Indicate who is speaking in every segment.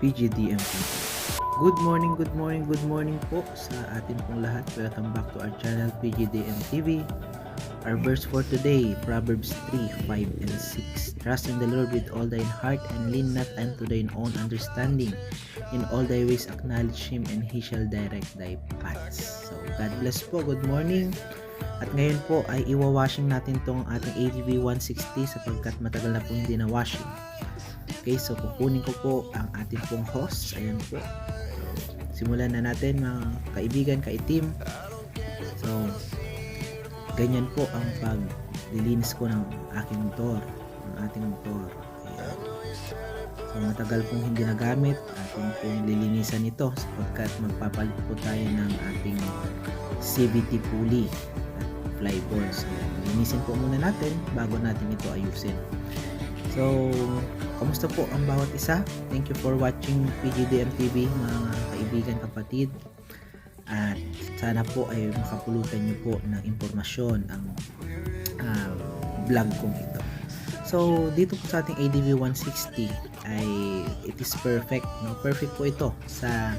Speaker 1: PGDMP. Good morning po sa atin pong lahat. Welcome back to our channel PGDM TV. Our verse for today, Proverbs 3, 5 and 6. Trust in the Lord with all thine heart and lean not unto thine own understanding. In all thy ways acknowledge Him and He shall direct thy paths. So God bless po. Good morning. At ngayon po ay iwa-washing natin tong ating ADV 160 sapagkat matagal na po hindi na washing. Okay, so kukunin ko po ang ating pong hose. Ayan po. So, simulan na natin mga kaibigan, ka-team. So, ganyan po ang paglilinis ko ng aking motor, ng ating motor. Ayan. So, matagal pong hindi nagamit, ating pong lilinisan ito sapagkat magpapalit po tayo ng ating CVT pulley at fly balls. So, linisin po muna natin bago natin ito ayusin. So, kamusta po ang bawat isa? Thank you for watching PGDM TV, mga kaibigan, kapatid. At sana po ay makapulutan nyo po ng impormasyon ang vlog kong ito. So, dito po sa ating ADV 160 ay it is perfect, no? Perfect po ito sa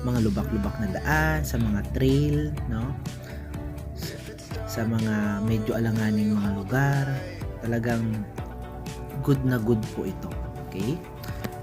Speaker 1: mga lubak-lubak na daan, sa mga trail, no? Sa mga medyo alanganing mga lugar. Talagang good na good po ito. Okay?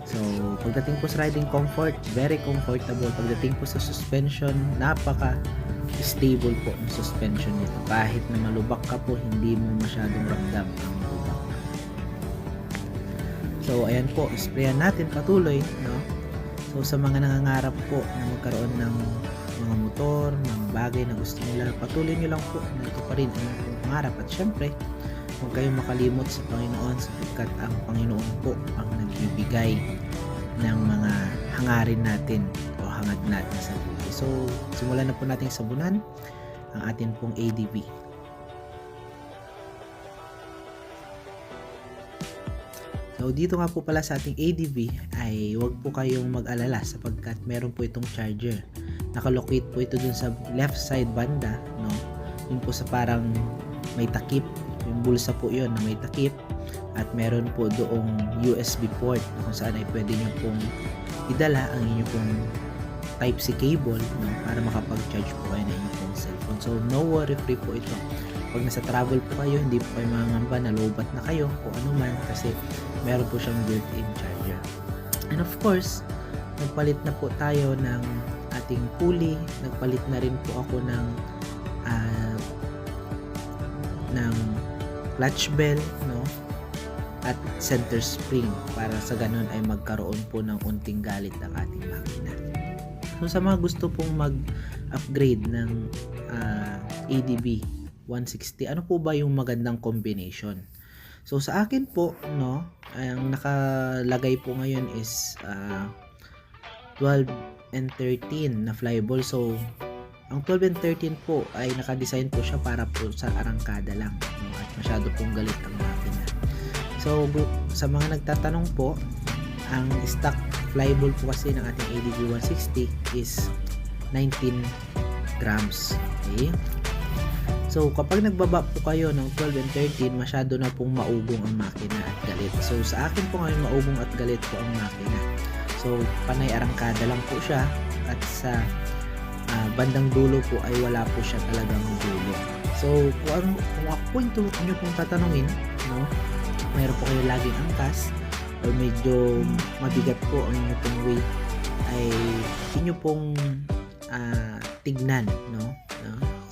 Speaker 1: So, pagdating po sa riding comfort, very comfortable. Pagdating po sa suspension, napaka-stable po ng suspension nito. Kahit na malubak ka po, hindi mo masyadong ramdam ang lubak. So, ayan po, sprayan natin patuloy, no? So, sa mga nangangarap po na magkaroon ng mga motor, mga bagay na gusto nila, patuloy nyo lang po na ito pa rin ang pangarap. At syempre, huwag kayong makalimot sa Panginoon sapagkat ang Panginoon po ang nagbibigay ng mga hangarin natin o hangad natin sa buhay. So, simulan na po natin sabunan ang atin pong ADV. So, dito nga po pala sa ating ADV ay huwag po kayong mag-alala sapagkat meron po itong charger. Nakalocate po ito dun sa left side banda, no? Yun po sa parang may takip. Yung bulsa po yun na may takip at meron po doong USB port kung saan ay pwede nyo pong idala ang inyong pong Type-C cable, no, para makapag-charge po kayo ng inyong pong cellphone. So no worry, free po ito. Pag nasa travel po kayo, hindi po kayo mangangamba na lowbat na kayo o anuman kasi meron po siyang built-in charger. And of course, nagpalit na po tayo ng ating pulley. Nagpalit na rin po ako ng clutch bell, no, at center spring para sa ganun ay magkaroon po ng unting galit ang ating makina. So sa mga gusto pong mag-upgrade ng ADV 160, ano po ba yung magandang combination? So sa akin po, no, ang nakalagay po ngayon is 12 and 13 na flyball. So ang 12 and 13 po ay nakadesign po siya para po sa arangkada lang, no? At masyado pong galit ang makina. So sa mga nagtatanong po, ang stock flyball po kasi ng ating ADV 160 is 19 grams. Okay? So kapag nagbaba po kayo ng 12 and 13, masyado na pong maugong ang makina at galit. So sa akin po ngayon, maugong at galit po ang makina. So panay arangkada lang po siya at sa bandang dulo po ay wala po siya talagang dulo. So kung ako po inyo pong tatanungin, no, mayroon po kayo laging angkas o medyo mabigat po ang inyo pong weight, ay inyo pong tignan, no?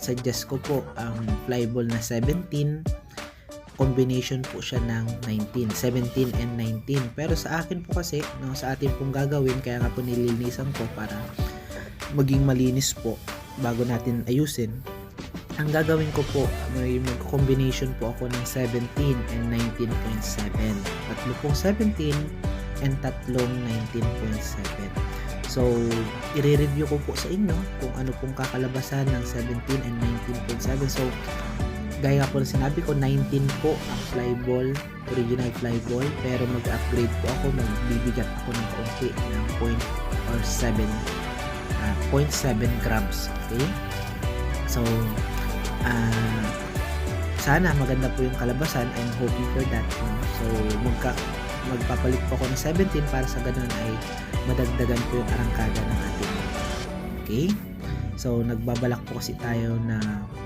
Speaker 1: Suggest ko po ang flyball na 17, combination po siya ng 19, 17 and 19. Pero sa akin po kasi, no, sa atin pong gagawin, kaya nga po nililinisan ko para maging malinis po bago natin ayusin. Ang gagawin ko po, may mag-combination po ako ng 17 and 19.7. Tatlo pong 17 and tatlong 19.7. So, i-review ko po sa inyo kung ano pong kakalabasan ng 17 and 19.7. So, gaya po na sinabi ko, 19 po ang flyball, original flyball, pero mag-upgrade po ako, magbibigat ako ng kaunti ng 0.7 grams. Okay? So, sana maganda po yung kalabasan. I'm hoping for that. No? So, magpapalit po ako ng 17 para sa ganun ay madagdagan po yung arangkada ng ating motor. Okay? So, nagbabalak po kasi tayo na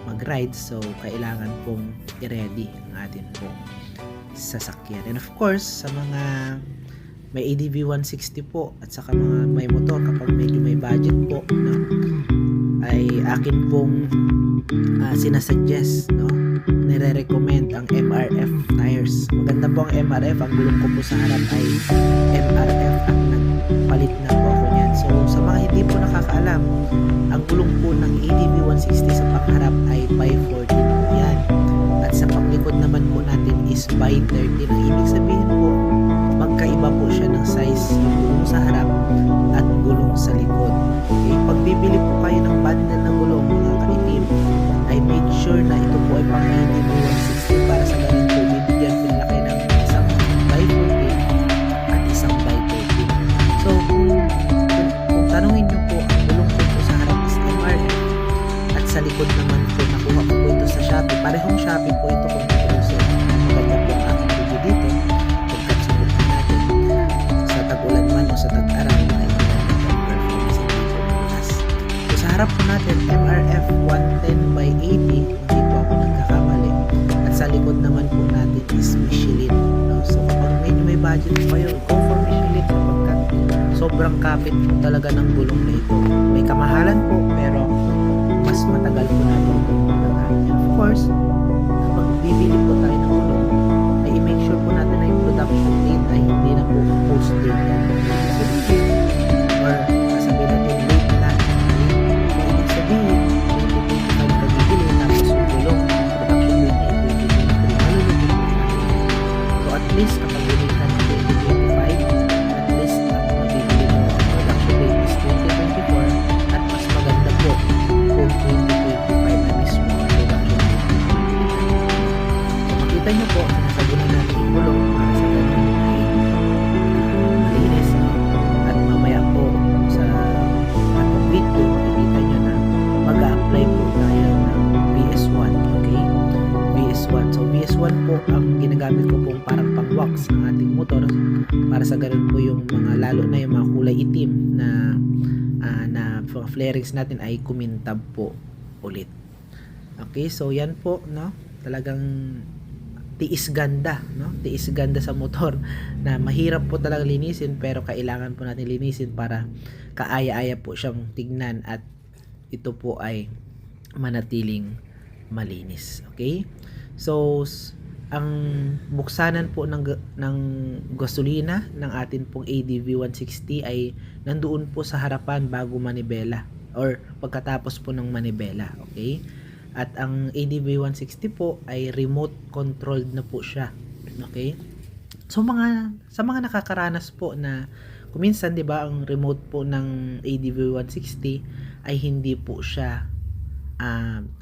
Speaker 1: mag-ride, so kailangan pong i-ready ang atin pong sasakyan. And of course, sa mga may ADV 160 po at saka mga may motor, kapag medyo may budget po, no, ay akin pong sinasuggest, no, nire-recommend ang MRF tires. Maganda po ang MRF. Ang gulong ko po sa harap ay MRF at nagpalit na po ako niyan. So sa mga hindi po nakakaalam, ang gulong po ng ADV 160 sa pangharap ay 514 po yan, at sa panglikod naman po natin is by 13. Ang ibig sabihin po, magkaiba po siya ng size yung gulong sa harap at gulong sa likod. Okay? Pag bibili po kayo ng bundle na gulong, mga kaitim, ay make sure na ito po ay pang ADV 160 para sa ganun po bibigyan po nila kayo ng isang by 14 at isang by 13. So kung tanungin nyo po, ang gulong po sa harap is MRF at sa likod naman po nakuha ko po ito sa Shopee. Parehong Shopee po ito kung ito. Maganda po ang aking video dito. Pagkatsunod natin sa tag-ulan man o sa tag-araw ay maganda ang performance hindi po malas. So sa harap po natin MRF 110 by 80, hindi po ako nagkakamali, at sa likod naman po natin is Michelin, no? So kapag medyo may budget po kayo, go for Michelin kapag sobrang kapit po talaga ng gulong na ito. May kamahalan po pero mas matagal po natin itong magagamit. And of course, kapag bibili po tayo ng gulong, ay i-make sure po natin na yung production date ay hindi na po post date or sabihin natin late na. Ibig sabihin 2025 ka bibili tapos yung gulong production date ay 2023. Malulungkot po natin. So at least kapag bibili ka ng 2025, at least ang mabibili mo production date is 2024, at mas maganda po kung 2025 na mismo ang production date. So makita nyo po, sinasagunan natin yung gulong para sa ganun ay malinis, no? At mamaya po sa atong video, makikita nyo na mag-a-apply po tayo ng BS1. Okay? BS1. So BS1 po ang ginagamit ko pong parang pang-wax ng ating motor para sa ganun po yung mga, lalo na yung mga kulay itim na flarings natin ay kumintab po ulit. Okay, so yan po, no? Talagang tiis ganda, no? Tiis ganda sa motor na mahirap po talaga linisin, pero kailangan po natin linisin para kaaya-aya po siyang tignan at ito po ay manatiling malinis. Okay? So ang buksanan po ng gasolina ng atin pong ADV 160 ay nandoon po sa harapan bago manibela or pagkatapos po ng manibela. Okay? At ang ADV 160 po ay remote controlled na po siya. Okay? So sa mga nakakaranas po na kuminsan, 'di ba, ang remote po ng ADV 160 ay hindi po siya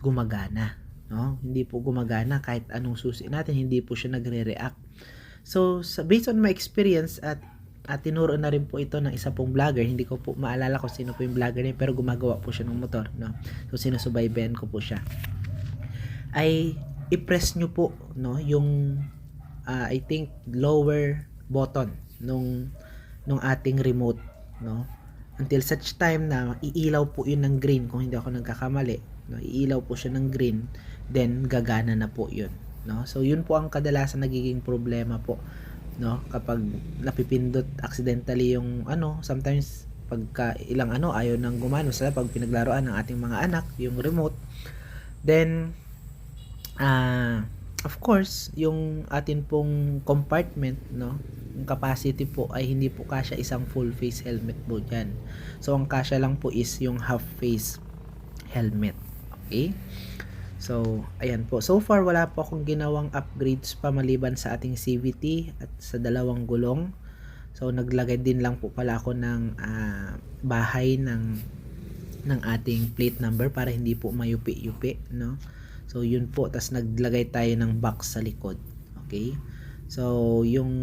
Speaker 1: gumagana, no? Hindi po gumagana kahit anong susi natin, hindi po siya nagre-react. So based on my experience at tinuro na rin po ito ng isa pong vlogger, hindi ko po maalala kung sino po yung vlogger niya, pero gumagawa po siya ng motor, no? So sinusubaybayan ko po siya. Ay i-press nyo po, no, yung I think lower button nung ating remote, no, until such time na iilaw po yun ng green. Kung hindi ako nagkakamali, no, iilaw po siya ng green, then gagana na po yun, no. So yun po ang kadalasan nagiging problema po, no, kapag napipindot accidentally yung sometimes pagka ilang ayaw nang gumana sa pag pinaglaruan ng ating mga anak yung remote, then of course yung atin pong compartment, no, yung capacity po ay hindi po kasya isang full face helmet po dyan. So ang kasya lang po is yung half face helmet. Okay, so ayan po, so far wala po akong ginawang upgrades pa maliban sa ating CVT at sa dalawang gulong. So naglagay din lang po pala ako ng bahay ng ating plate number para hindi po mayupi-yupi, no. So yun po, tas naglagay tayo ng box sa likod. Okay, so yung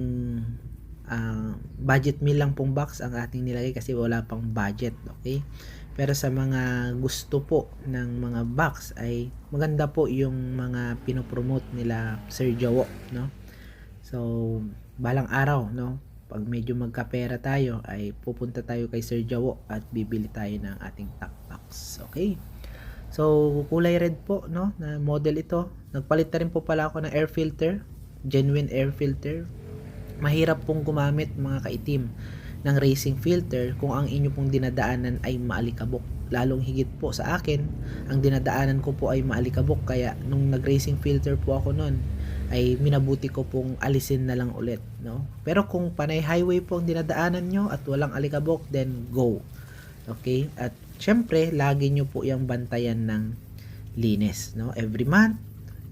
Speaker 1: budget meal lang pong box ang ating nilagay kasi wala pang budget. Okay, pero sa mga gusto po ng mga box ay maganda po yung mga pinopromote nila Sir Jowo, no. So balang araw, no, pag medyo magkapera tayo ay pupunta tayo kay Sir Jawo at bibili tayo ng ating takpaks. Okay? So, kulay red po, no, na model ito. Nagpalit na rin po pala ako ng air filter, genuine air filter. Mahirap pong gumamit mga kaitim ng racing filter kung ang inyo pong dinadaanan ay maalikabok. Lalong higit po sa akin, ang dinadaanan ko po ay maalikabok, kaya nung nag-racing filter po ako noon ay minabuti ko pong alisin na lang ulit, no? Pero kung panay highway po ang dinadaanan nyo at walang alikabok, then go. Okay? At syempre, lagi nyo po yung bantayan ng linis, no? Every month,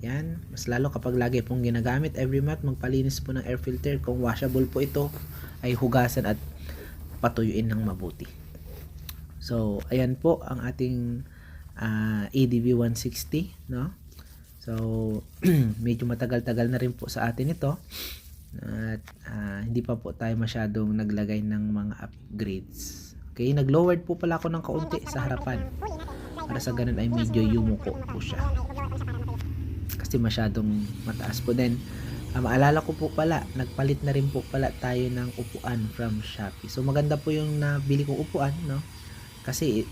Speaker 1: yan, mas lalo kapag lagi pong ginagamit, every month magpalinis po ng air filter. Kung washable po ito, ay hugasan at patuyuin ng mabuti. So, ayan po ang ating ADV 160, no? So, medyo matagal-tagal na rin po sa atin ito. At hindi pa po tayo masyadong naglagay ng mga upgrades. Okay, nag-lowered po pala ako ng kaunti sa harapan. Para sa ganun ay medyo yumuko po siya. Kasi masyadong mataas po din. Maalala ko po pala, nagpalit na rin po pala tayo ng upuan from Shopee. So maganda po yung nabili kong upuan, no? Kasi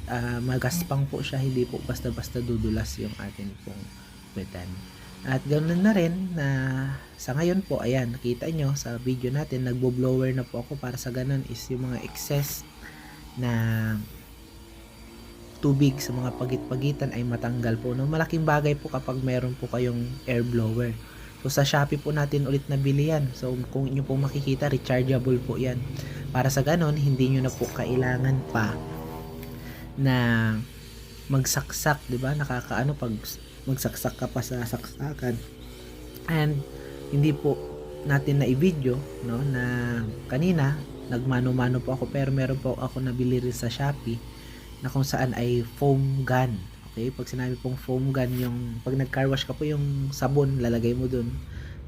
Speaker 1: magaspang po siya, hindi po basta-basta dudulas yung atin pong puwetan. At ganoon na rin na sa ngayon po, ayan, nakita nyo sa video natin, nagbo-blower na po ako para sa ganun is yung mga excess na tubig sa mga pagit-pagitan ay matanggal po, no? Malaking bagay po kapag meron po kayong air blower. So sa Shopee po natin ulit nabili yan. So kung inyo po makikita, rechargeable po yan. Para sa ganon, hindi nyo na po kailangan pa na magsaksak, di ba? Nakakaano pag magsaksak ka pa sa saksakan. And hindi po natin na i-video, no, na kanina nagmano-mano po ako, pero meron po ako nabili rin sa Shopee na kung saan ay foam gun. Okay, pag sinabi pong foam gun, yung pag nag-car wash ka po, yung sabon lalagay mo dun,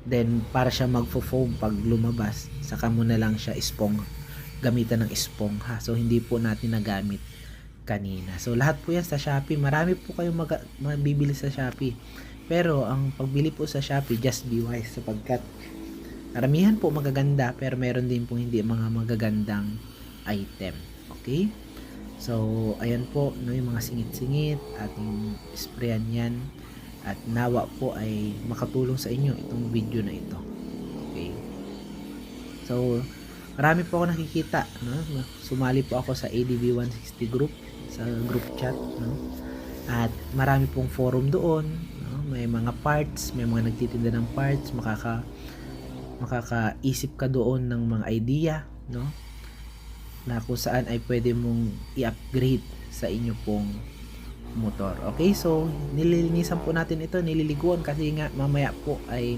Speaker 1: then para siya magfo-foam pag lumabas, saka mo na lang siya gamitan ng esponja. So hindi po natin nagamit kanina. So lahat po yan sa Shopee. Marami po kayong mabibili sa Shopee, pero ang pagbili po sa Shopee, just be wise, sapagkat karamihan po magaganda, pero meron din po hindi mga magagandang item. Okay, so ayan po, no, yung mga singit-singit, ating sprayan yan, at nawa po ay makatulong sa inyo itong video na ito. Okay, so marami po ako nakikita, no? Sumali po ako sa ADV 160 group, sa group chat, no? At marami pong forum doon, no? May mga parts, may mga nagtitinda ng parts, makakaisip ka doon ng mga idea, no, na kung saan ay pwede mong i-upgrade sa inyo pong motor. Okay, so nililinisan po natin ito, nililiguan, kasi nga mamaya po ay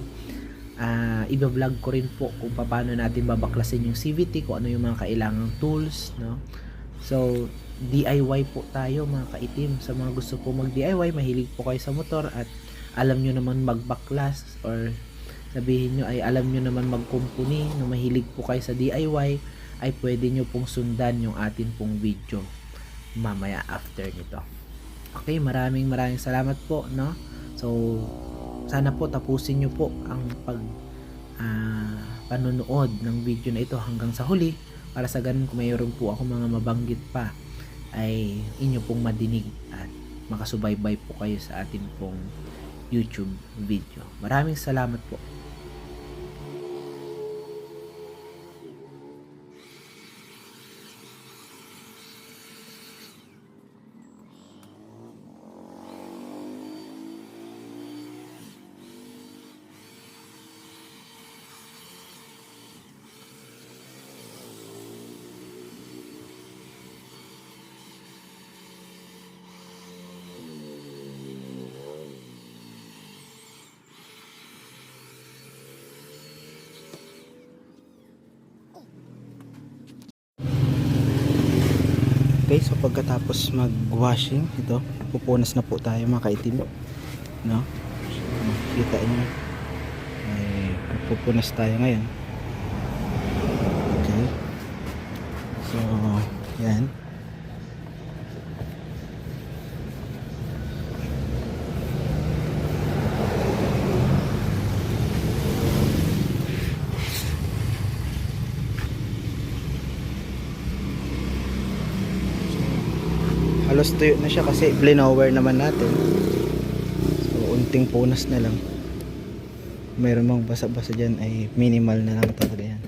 Speaker 1: i-vlog ko rin po kung paano natin babaklasin yung CVT, kung ano yung mga kailangang tools, no. So DIY po tayo mga kaitim. Sa mga gusto po mag DIY, mahilig po kayo sa motor at alam nyo naman magbaklas, or sabihin nyo ay alam nyo naman magkumpuni, no, mahilig po kayo sa DIY, ay pwede nyo pong sundan yung atin pong video mamaya after nito. Okay, maraming salamat po, no. So sana po tapusin nyo po ang panonood ng video na ito hanggang sa huli, para sa ganun kung mayroon po ako mga mabanggit pa ay inyo pong madinig at makasubaybay po kayo sa atin pong YouTube video. Maraming salamat po. Okay, so pagkatapos mag-washing, ito, pupunas na po tayo mga kaitim, no? Kita niyo, ay pupunas tayo ngayon. Okay, so yan. halos tuyo na siya kasi blinower naman natin. So unting punas na lang. Mayroon mang basa-basa dyan ay minimal na lang talaga yan.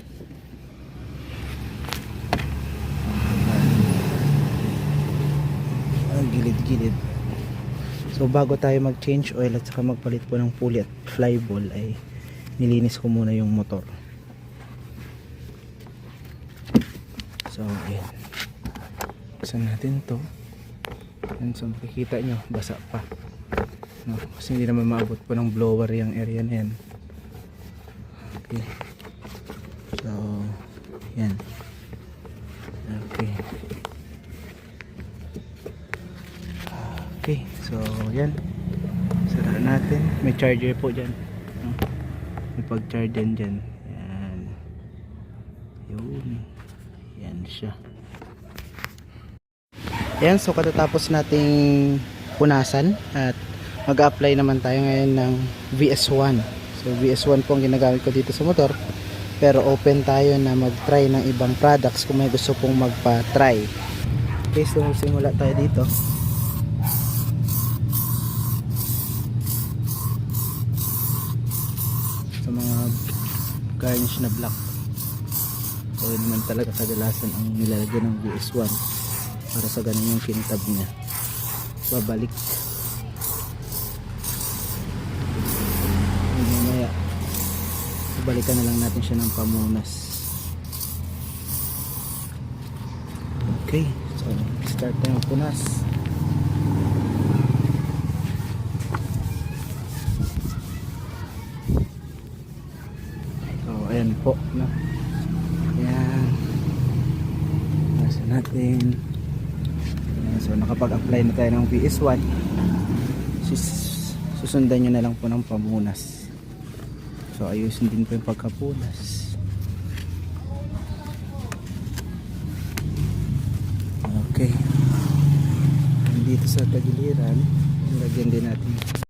Speaker 1: Ang gilid-gilid. So bago tayo mag-change oil at saka magpalit po ng pulley at flyball ay nilinis ko muna yung motor. So ayan, buksan natin to. Yan, so makikita nyo basa pa, no? Kasi hindi naman maabot po ng blower yung area na yan. Okay, so yan. Okay, okay, so yan, sara natin. May charger po dyan, no? May pag-charge din dyan. Yan, yun, yan siya. Yan, so katatapos nating punasan at mag-apply naman tayo ngayon ng VS1. So VS1 po ang ginagamit ko dito sa motor, pero open tayo na mag-try ng ibang products kung may gusto pong magpa-try. Okay, so simula tayo dito. Sa mga garnish na black, so yun naman talaga kadalasan ang nilalagyan ng VS1 para sa ganun yung kintab niya. Babalik mamaya, balikan na lang natin siya ng pamunas. Okay, so start tayo punas. So ayan po, no? Ayan, nasa natin. Ayan, so nakapag-apply na tayo ng VS1. Susundan nyo na lang po ng pamunas. So ayusin din po yung pagkapunas. Okay, dito sa tagiliran, ilagyan din natin